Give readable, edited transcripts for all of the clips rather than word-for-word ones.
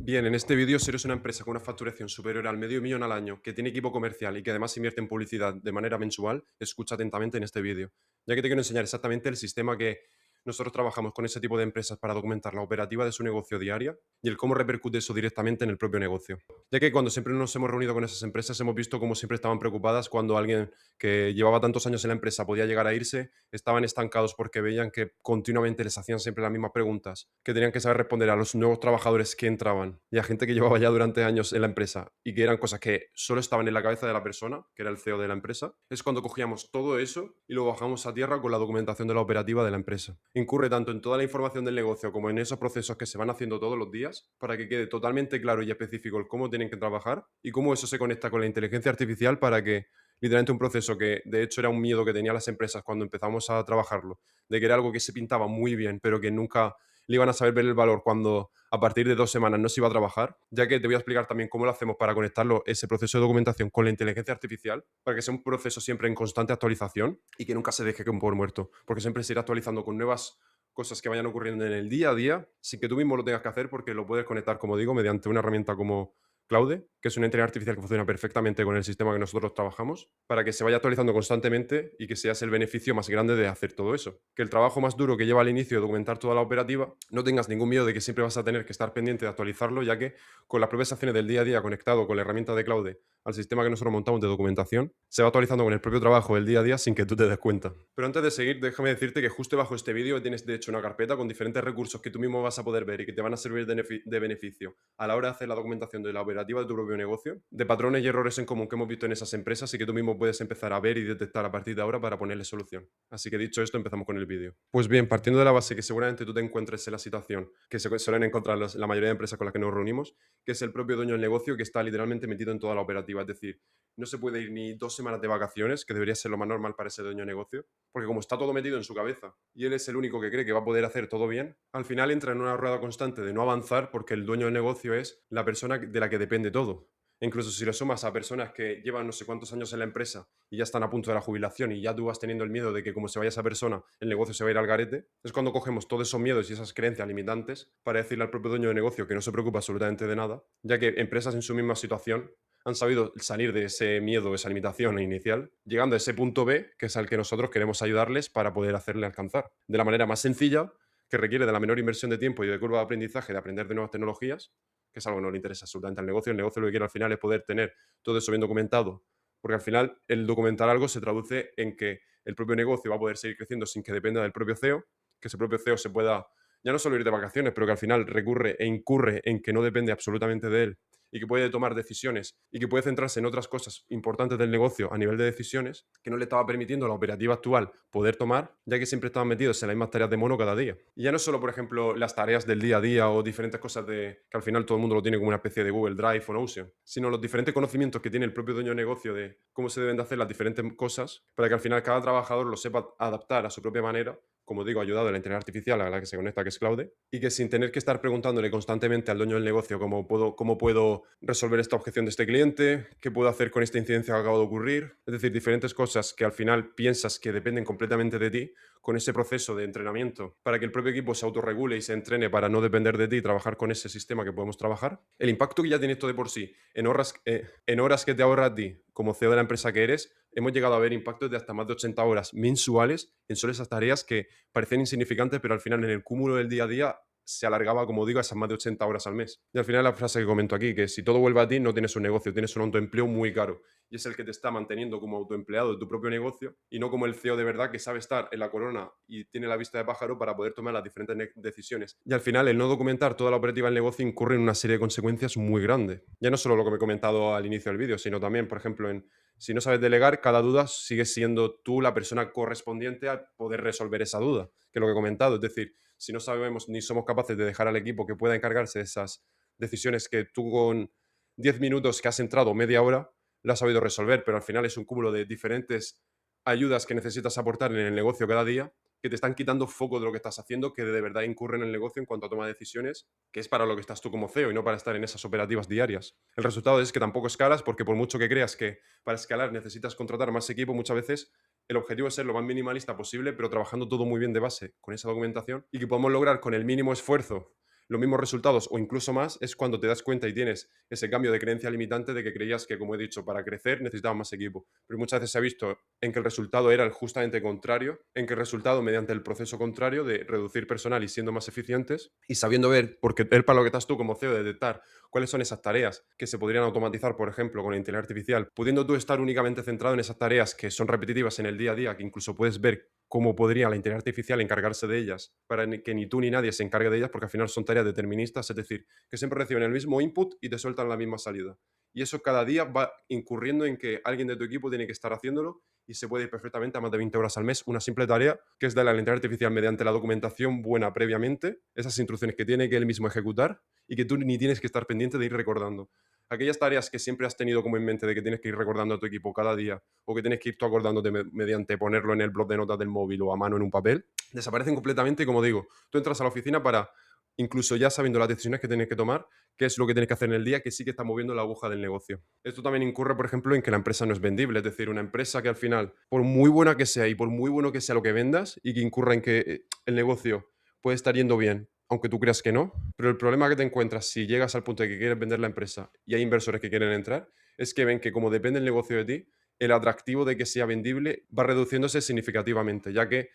Bien, en este vídeo, si eres una empresa con una facturación superior al medio millón al año, que tiene equipo comercial y que además invierte en publicidad de manera mensual, escucha atentamente en este vídeo, ya que te quiero enseñar exactamente el sistema que nosotros trabajamos con ese tipo de empresas para documentar la operativa de su negocio diaria y el cómo repercute eso directamente en el propio negocio. Ya que cuando siempre nos hemos reunido con esas empresas hemos visto cómo siempre estaban preocupadas cuando alguien que llevaba tantos años en la empresa podía llegar a irse, estaban estancados porque veían que continuamente les hacían siempre las mismas preguntas, que tenían que saber responder a los nuevos trabajadores que entraban y a gente que llevaba ya durante años en la empresa y que eran cosas que solo estaban en la cabeza de la persona, que era el CEO de la empresa. Es cuando cogíamos todo eso y lo bajamos a tierra con la documentación de la operativa de la empresa. Incurre tanto en toda la información del negocio como en esos procesos que se van haciendo todos los días para que quede totalmente claro y específico el cómo tienen que trabajar y cómo eso se conecta con la inteligencia artificial para que literalmente un proceso que de hecho era un miedo que tenían las empresas cuando empezamos a trabajarlo, de que era algo que se pintaba muy bien, pero que nunca le iban a saber ver el valor cuando a partir de 2 semanas no se iba a trabajar, ya que te voy a explicar también cómo lo hacemos para conectarlo, ese proceso de documentación con la inteligencia artificial, para que sea un proceso siempre en constante actualización y que nunca se deje que un por muerto, porque siempre se irá actualizando con nuevas cosas que vayan ocurriendo en el día a día, sin que tú mismo lo tengas que hacer, porque lo puedes conectar, como digo, mediante una herramienta como Claude, que es una inteligencia artificial que funciona perfectamente con el sistema que nosotros trabajamos, para que se vaya actualizando constantemente y que seas el beneficio más grande de hacer todo eso. Que el trabajo más duro que lleva al inicio de documentar toda la operativa, no tengas ningún miedo de que siempre vas a tener que estar pendiente de actualizarlo, ya que con las propias acciones del día a día conectado con la herramienta de Claude al sistema que nosotros montamos de documentación, se va actualizando con el propio trabajo del día a día sin que tú te des cuenta. Pero antes de seguir, déjame decirte que justo bajo este vídeo tienes de hecho una carpeta con diferentes recursos que tú mismo vas a poder ver y que te van a servir de beneficio a la hora de hacer la documentación de la operativa de tu propio negocio, de patrones y errores en común que hemos visto en esas empresas y que tú mismo puedes empezar a ver y detectar a partir de ahora para ponerle solución. Así que dicho esto, empezamos con el vídeo. Pues bien, partiendo de la base que seguramente tú te encuentres en la situación que se suelen encontrar la mayoría de empresas con las que nos reunimos, que es el propio dueño del negocio que está literalmente metido en toda la operativa. Es decir, no se puede ir ni 2 semanas de vacaciones, que debería ser lo más normal para ese dueño de negocio, porque como está todo metido en su cabeza y él es el único que cree que va a poder hacer todo bien, al final entra en una rueda constante de no avanzar porque el dueño del negocio es la persona de la que depende todo. E incluso si lo sumas a personas que llevan no sé cuántos años en la empresa y ya están a punto de la jubilación y ya tú vas teniendo el miedo de que como se vaya esa persona, el negocio se va a ir al garete, es cuando cogemos todos esos miedos y esas creencias limitantes para decirle al propio dueño de negocio que no se preocupa absolutamente de nada, ya que empresas en su misma situación han sabido salir de ese miedo, esa limitación inicial, llegando a ese punto B, que es al que nosotros queremos ayudarles para poder hacerle alcanzar. De la manera más sencilla, que requiere de la menor inversión de tiempo y de curva de aprendizaje de aprender de nuevas tecnologías, que es algo que no le interesa absolutamente al negocio. El negocio lo que quiere al final es poder tener todo eso bien documentado, porque al final el documentar algo se traduce en que el propio negocio va a poder seguir creciendo sin que dependa del propio CEO, que ese propio CEO se pueda ya no solo ir de vacaciones, pero que al final recurre e incurre en que no depende absolutamente de él y que puede tomar decisiones y que puede centrarse en otras cosas importantes del negocio a nivel de decisiones que no le estaba permitiendo a la operativa actual poder tomar, ya que siempre estaban metidos en las mismas tareas de mono cada día. Y ya no solo, por ejemplo, las tareas del día a día o diferentes cosas de que al final todo el mundo lo tiene como una especie de Google Drive o Notion, sino los diferentes conocimientos que tiene el propio dueño de negocio de cómo se deben de hacer las diferentes cosas para que al final cada trabajador lo sepa adaptar a su propia manera, como digo, ayudado de la inteligencia artificial a la que se conecta, que es Claude, y que sin tener que estar preguntándole constantemente al dueño del negocio cómo puedo resolver esta objeción de este cliente, qué puedo hacer con esta incidencia que acaba de ocurrir, es decir, diferentes cosas que al final piensas que dependen completamente de ti, con ese proceso de entrenamiento para que el propio equipo se autorregule y se entrene para no depender de ti y trabajar con ese sistema que podemos trabajar. El impacto que ya tiene esto de por sí en horas que te ahorra a ti como CEO de la empresa que eres, hemos llegado a ver impactos de hasta más de 80 horas mensuales en solo esas tareas que parecían insignificantes, pero al final en el cúmulo del día a día se alargaba, como digo, a esas más de 80 horas al mes. Y al final la frase que comento aquí, que si todo vuelve a ti, no tienes un negocio, tienes un autoempleo muy caro. Y es el que te está manteniendo como autoempleado de tu propio negocio y no como el CEO de verdad que sabe estar en la corona y tiene la vista de pájaro para poder tomar las diferentes decisiones. Y al final, el no documentar toda la operativa del negocio incurre en una serie de consecuencias muy grandes. Ya no solo lo que me he comentado al inicio del vídeo, sino también, por ejemplo, si no sabes delegar, cada duda sigue siendo tú la persona correspondiente a poder resolver esa duda, que es lo que he comentado. Es decir, si no sabemos ni somos capaces de dejar al equipo que pueda encargarse de esas decisiones que tú con 10 minutos que has entrado, media hora, lo has sabido resolver, pero al final es un cúmulo de diferentes ayudas que necesitas aportar en el negocio cada día que te están quitando foco de lo que estás haciendo, que de verdad incurre en el negocio en cuanto a toma de decisiones, que es para lo que estás tú como CEO y no para estar en esas operativas diarias. El resultado es que tampoco escalas porque por mucho que creas que para escalar necesitas contratar más equipo, muchas veces el objetivo es ser lo más minimalista posible, pero trabajando todo muy bien de base con esa documentación y que podemos lograr con el mínimo esfuerzo los mismos resultados o incluso más es cuando te das cuenta y tienes ese cambio de creencia limitante de que creías que, como he dicho, para crecer necesitabas más equipo. Pero muchas veces se ha visto en que el resultado era el justamente contrario, en que el resultado mediante el proceso contrario de reducir personal y siendo más eficientes y sabiendo ver, porque es para lo que estás tú como CEO, de detectar cuáles son esas tareas que se podrían automatizar, por ejemplo, con la inteligencia artificial, pudiendo tú estar únicamente centrado en esas tareas que son repetitivas en el día a día, que incluso puedes ver cómo podría la inteligencia artificial encargarse de ellas para que ni tú ni nadie se encargue de ellas, porque al final son tareas deterministas, es decir, que siempre reciben el mismo input y te sueltan la misma salida. Y eso cada día va incurriendo en que alguien de tu equipo tiene que estar haciéndolo y se puede ir perfectamente a más de 20 horas al mes. Una simple tarea que es darle a la inteligencia artificial mediante la documentación buena previamente, esas instrucciones que tiene que él mismo ejecutar y que tú ni tienes que estar pendiente de ir recordando. Aquellas tareas que siempre has tenido como en mente de que tienes que ir recordando a tu equipo cada día o que tienes que ir tú acordándote mediante ponerlo en el blog de notas del móvil o a mano en un papel, desaparecen completamente y como digo, tú entras a la oficina para, incluso ya sabiendo las decisiones que tienes que tomar, qué es lo que tienes que hacer en el día, que sí que está moviendo la aguja del negocio. Esto también incurre, por ejemplo, en que la empresa no es vendible, es decir, una empresa que al final, por muy buena que sea y por muy bueno que sea lo que vendas y que incurra en que el negocio puede estar yendo bien, aunque tú creas que no, pero el problema que te encuentras si llegas al punto de que quieres vender la empresa y hay inversores que quieren entrar, es que ven que como depende el negocio de ti, el atractivo de que sea vendible va reduciéndose significativamente, ya que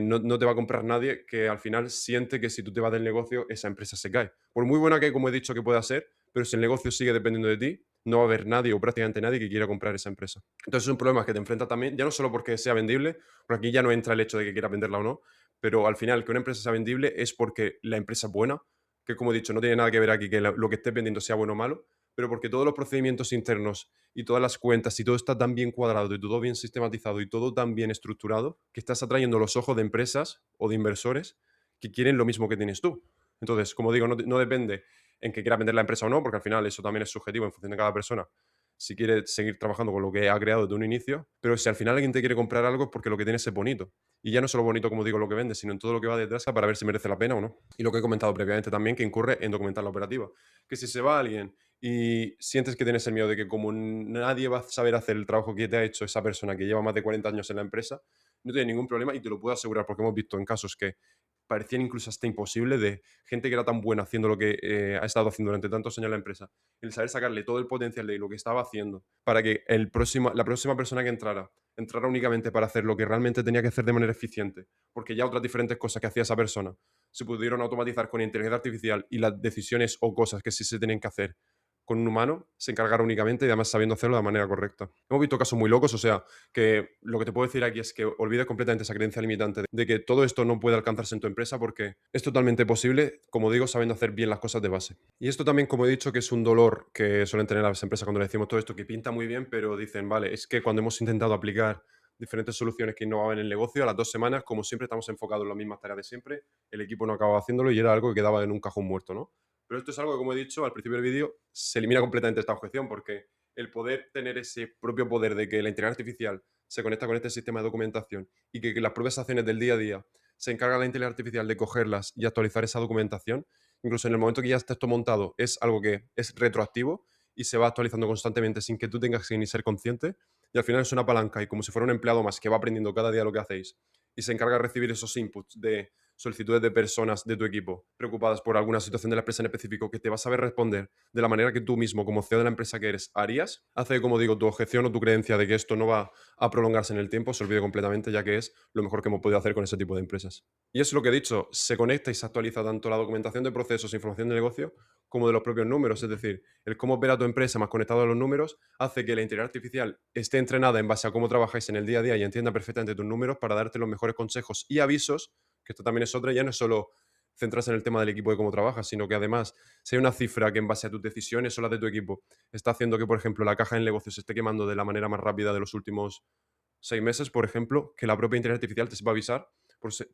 no te va a comprar nadie que al final siente que si tú te vas del negocio, esa empresa se cae. Por muy buena que, como he dicho, que pueda ser, pero si el negocio sigue dependiendo de ti, no va a haber nadie o prácticamente nadie que quiera comprar esa empresa. Entonces es un problema que te enfrenta también, ya no solo porque sea vendible, porque aquí ya no entra el hecho de que quieras venderla o no, pero al final que una empresa sea vendible es porque la empresa es buena, que como he dicho, no tiene nada que ver aquí que lo que estés vendiendo sea bueno o malo, pero porque todos los procedimientos internos y todas las cuentas y todo está tan bien cuadrado y todo bien sistematizado y todo tan bien estructurado que estás atrayendo los ojos de empresas o de inversores que quieren lo mismo que tienes tú. Entonces, como digo, no depende en que quieras vender la empresa o no, porque al final eso también es subjetivo en función de cada persona, si quiere seguir trabajando con lo que ha creado desde un inicio, pero si al final alguien te quiere comprar algo es porque lo que tienes es bonito. Y ya no solo bonito, como digo, lo que vende, sino en todo lo que va detrás para ver si merece la pena o no. Y lo que he comentado previamente también, que incurre en documentar la operativa. Que si se va alguien y sientes que tienes el miedo de que como nadie va a saber hacer el trabajo que te ha hecho esa persona que lleva más de 40 años en la empresa, no tiene ningún problema y te lo puedo asegurar porque hemos visto en casos que parecían incluso hasta imposible de gente que era tan buena haciendo lo que ha estado haciendo durante tantos años en la empresa, el saber sacarle todo el potencial de lo que estaba haciendo para que la próxima persona que entrara únicamente para hacer lo que realmente tenía que hacer de manera eficiente, porque ya otras diferentes cosas que hacía esa persona se pudieron automatizar con inteligencia artificial y las decisiones o cosas que sí se tenían que hacer con un humano se encargara únicamente y además sabiendo hacerlo de manera correcta. Hemos visto casos muy locos, o sea, que lo que te puedo decir aquí es que olvides completamente esa creencia limitante de que todo esto no puede alcanzarse en tu empresa porque es totalmente posible, como digo, sabiendo hacer bien las cosas de base. Y esto también, como he dicho, que es un dolor que suelen tener las empresas cuando le decimos todo esto, que pinta muy bien, pero dicen, vale, es que cuando hemos intentado aplicar diferentes soluciones que innovaban en el negocio, a las 2 semanas, como siempre estamos enfocados en las mismas tareas de siempre, el equipo no acababa haciéndolo y era algo que quedaba en un cajón muerto, ¿no? Pero esto es algo que, como he dicho al principio del vídeo, se elimina completamente esta objeción porque el poder tener ese propio poder de que la inteligencia artificial se conecta con este sistema de documentación y que las propias acciones del día a día se encarga la inteligencia artificial de cogerlas y actualizar esa documentación, incluso en el momento que ya está esto montado, es algo que es retroactivo y se va actualizando constantemente sin que tú tengas que ni ser consciente. Y al final es una palanca y como si fuera un empleado más que va aprendiendo cada día lo que hacéis y se encarga de recibir esos inputs de solicitudes de personas de tu equipo preocupadas por alguna situación de la empresa en específico que te vas a saber responder de la manera que tú mismo, como CEO de la empresa que eres, harías, hace que, como digo, tu objeción o tu creencia de que esto no va a prolongarse en el tiempo se olvide completamente, ya que es lo mejor que hemos podido hacer con ese tipo de empresas. Y es lo que he dicho, se conecta y se actualiza tanto la documentación de procesos e información de negocio como de los propios números, es decir, el cómo opera tu empresa más conectado a los números hace que la inteligencia artificial esté entrenada en base a cómo trabajáis en el día a día y entienda perfectamente tus números para darte los mejores consejos y avisos, que esto también es otra, ya no es solo centrarse en el tema del equipo y cómo trabajas, sino que además, si hay una cifra que en base a tus decisiones o las de tu equipo está haciendo que, por ejemplo, la caja del negocio se esté quemando de la manera más rápida de los últimos 6 meses, por ejemplo, que la propia inteligencia artificial te sepa avisar,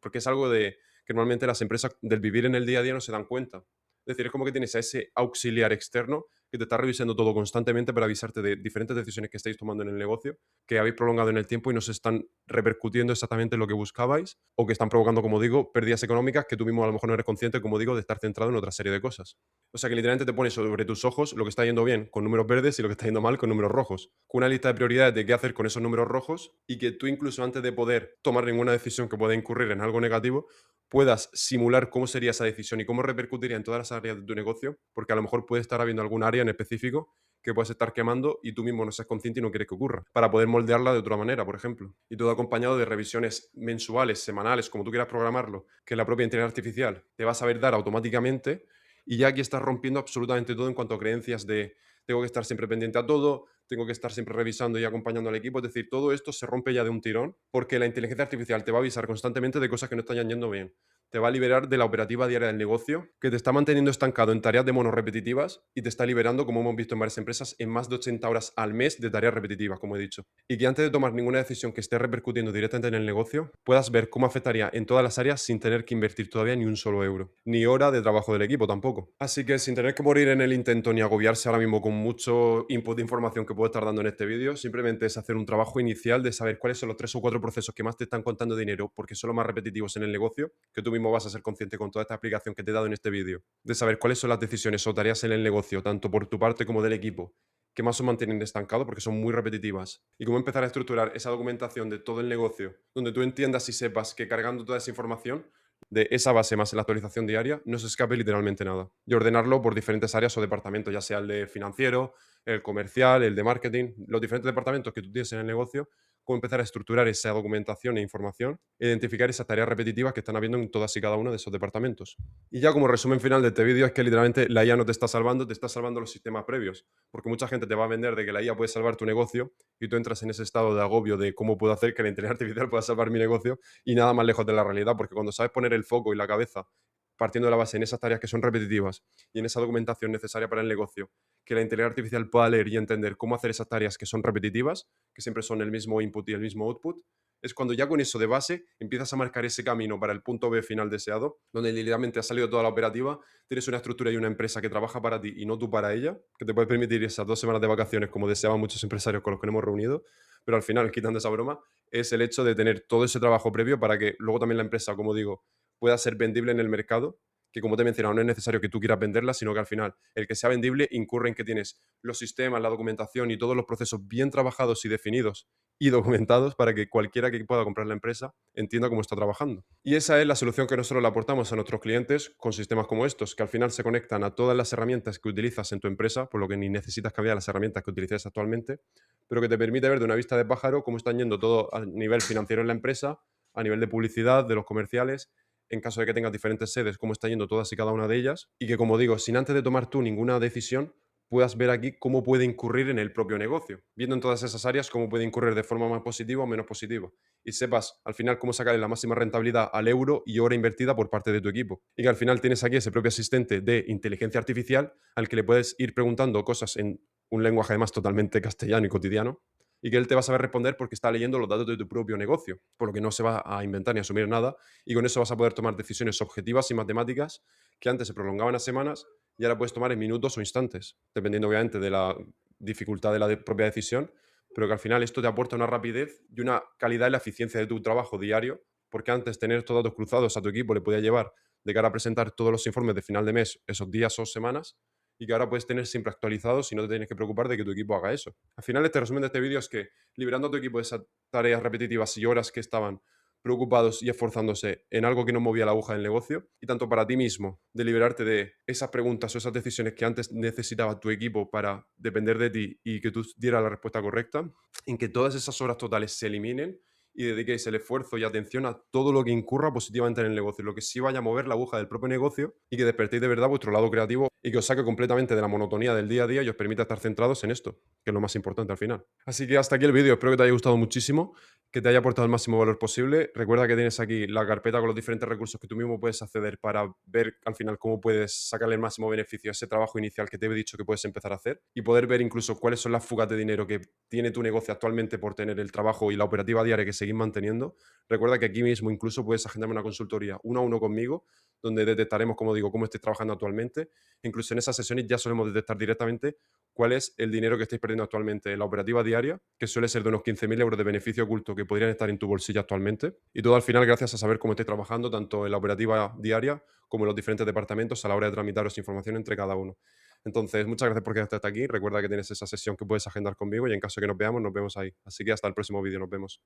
porque es algo de que normalmente las empresas del vivir en el día a día no se dan cuenta. Es decir, es como que tienes a ese auxiliar externo que te está revisando todo constantemente para avisarte de diferentes decisiones que estáis tomando en el negocio, que habéis prolongado en el tiempo y no se están repercutiendo exactamente en lo que buscabais, o que están provocando, como digo, pérdidas económicas que tú mismo a lo mejor no eres consciente, como digo, de estar centrado en otra serie de cosas. O sea que literalmente te pones sobre tus ojos lo que está yendo bien con números verdes y lo que está yendo mal con números rojos. Con una lista de prioridades de qué hacer con esos números rojos y que tú incluso antes de poder tomar ninguna decisión que pueda incurrir en algo negativo, puedas simular cómo sería esa decisión y cómo repercutiría en todas las áreas de tu negocio, porque a lo mejor puede estar habiendo algún área en específico que puedes estar quemando y tú mismo no seas consciente y no quieres que ocurra, para poder moldearla de otra manera, por ejemplo. Y todo acompañado de revisiones mensuales, semanales, como tú quieras programarlo, que la propia inteligencia artificial te va a saber dar automáticamente, y ya aquí estás rompiendo absolutamente todo en cuanto a creencias de tengo que estar siempre pendiente a todo, tengo que estar siempre revisando y acompañando al equipo. Es decir, todo esto se rompe ya de un tirón porque la inteligencia artificial te va a avisar constantemente de cosas que no están yendo bien. Te va a liberar de la operativa diaria del negocio, que te está manteniendo estancado en tareas de mono repetitivas y te está liberando, como hemos visto en varias empresas, en más de 80 horas al mes de tareas repetitivas, como he dicho. Y que antes de tomar ninguna decisión que esté repercutiendo directamente en el negocio, puedas ver cómo afectaría en todas las áreas sin tener que invertir todavía ni un solo euro, ni hora de trabajo del equipo tampoco. Así que sin tener que morir en el intento ni agobiarse ahora mismo con mucho input de información que puedo estar dando en este vídeo, simplemente es hacer un trabajo inicial de saber cuáles son los 3 o 4 procesos que más te están contando dinero porque son los más repetitivos en el negocio, que tú mismo vas a ser consciente con toda esta explicación que te he dado en este vídeo, de saber cuáles son las decisiones o tareas en el negocio, tanto por tu parte como del equipo, que más os mantienen estancado porque son muy repetitivas, y cómo empezar a estructurar esa documentación de todo el negocio, donde tú entiendas y sepas que cargando toda esa información de esa base más en la actualización diaria, no se escape literalmente nada. Y ordenarlo por diferentes áreas o departamentos, ya sea el de financiero, el comercial, el de marketing, los diferentes departamentos que tú tienes en el negocio, cómo empezar a estructurar esa documentación e información, e identificar esas tareas repetitivas que están habiendo en todas y cada uno de esos departamentos. Y ya como resumen final de este vídeo es que literalmente la IA no te está salvando los sistemas previos, porque mucha gente te va a vender de que la IA puede salvar tu negocio y tú entras en ese estado de agobio de cómo puedo hacer que la inteligencia artificial pueda salvar mi negocio, y nada más lejos de la realidad, porque cuando sabes poner el foco y la cabeza partiendo de la base en esas tareas que son repetitivas y en esa documentación necesaria para el negocio, que la inteligencia artificial pueda leer y entender cómo hacer esas tareas que son repetitivas, que siempre son el mismo input y el mismo output, es cuando ya con eso de base empiezas a marcar ese camino para el punto B final deseado, donde literalmente ha salido toda la operativa, tienes una estructura y una empresa que trabaja para ti y no tú para ella, que te puede permitir esas 2 semanas de vacaciones como deseaban muchos empresarios con los que nos hemos reunido, pero al final, quitando esa broma, es el hecho de tener todo ese trabajo previo para que luego también la empresa, como digo, pueda ser vendible en el mercado, que como te he mencionado, no es necesario que tú quieras venderla, sino que al final el que sea vendible incurre en que tienes los sistemas, la documentación y todos los procesos bien trabajados y definidos y documentados para que cualquiera que pueda comprar la empresa entienda cómo está trabajando. Y esa es la solución que nosotros le aportamos a nuestros clientes con sistemas como estos, que al final se conectan a todas las herramientas que utilizas en tu empresa, por lo que ni necesitas cambiar las herramientas que utilices actualmente, pero que te permite ver de una vista de pájaro cómo están yendo todo a nivel financiero en la empresa, a nivel de publicidad, de los comerciales, en caso de que tengas diferentes sedes, cómo está yendo todas y cada una de ellas, y que, como digo, sin antes de tomar tú ninguna decisión, puedas ver aquí cómo puede incurrir en el propio negocio, viendo en todas esas áreas cómo puede incurrir de forma más positiva o menos positiva, y sepas al final cómo sacarle la máxima rentabilidad al euro y hora invertida por parte de tu equipo. Y que al final tienes aquí ese propio asistente de inteligencia artificial al que le puedes ir preguntando cosas en un lenguaje además totalmente castellano y cotidiano, y que él te va a saber responder porque está leyendo los datos de tu propio negocio, por lo que no se va a inventar ni a asumir nada, y con eso vas a poder tomar decisiones objetivas y matemáticas que antes se prolongaban a semanas y ahora puedes tomar en minutos o instantes, dependiendo obviamente de la dificultad de la propia decisión, pero que al final esto te aporta una rapidez y una calidad en la eficiencia de tu trabajo diario, porque antes tener estos datos cruzados a tu equipo le podía llevar de cara a presentar todos los informes de final de mes esos días o semanas, y que ahora puedes tener siempre actualizados y no te tienes que preocupar de que tu equipo haga eso. Al final, este resumen de este vídeo es que liberando a tu equipo de esas tareas repetitivas y horas que estaban preocupados y esforzándose en algo que no movía la aguja del negocio, y tanto para ti mismo, de liberarte de esas preguntas o esas decisiones que antes necesitaba tu equipo para depender de ti y que tú dieras la respuesta correcta, en que todas esas horas totales se eliminen y dediquéis el esfuerzo y atención a todo lo que incurra positivamente en el negocio, lo que sí vaya a mover la aguja del propio negocio, y que despertéis de verdad vuestro lado creativo y que os saque completamente de la monotonía del día a día y os permita estar centrados en esto, que es lo más importante al final. Así que hasta aquí el vídeo, espero que te haya gustado muchísimo, que te haya aportado el máximo valor posible. Recuerda que tienes aquí la carpeta con los diferentes recursos que tú mismo puedes acceder para ver al final cómo puedes sacarle el máximo beneficio a ese trabajo inicial que te he dicho que puedes empezar a hacer, y poder ver incluso cuáles son las fugas de dinero que tiene tu negocio actualmente por tener el trabajo y la operativa diaria que seguís manteniendo. Recuerda que aquí mismo incluso puedes agendarme una consultoría 1 a 1 conmigo, donde detectaremos, como digo, cómo estáis trabajando actualmente. Incluso en esas sesiones ya solemos detectar directamente cuál es el dinero que estáis perdiendo actualmente en la operativa diaria, que suele ser de unos 15.000 euros de beneficio oculto que podrían estar en tu bolsillo actualmente. Y todo al final gracias a saber cómo estáis trabajando tanto en la operativa diaria como en los diferentes departamentos a la hora de tramitaros información entre cada uno. Entonces, muchas gracias por quedarte hasta aquí. Recuerda que tienes esa sesión que puedes agendar conmigo y en caso de que nos veamos ahí. Así que hasta el próximo vídeo, nos vemos.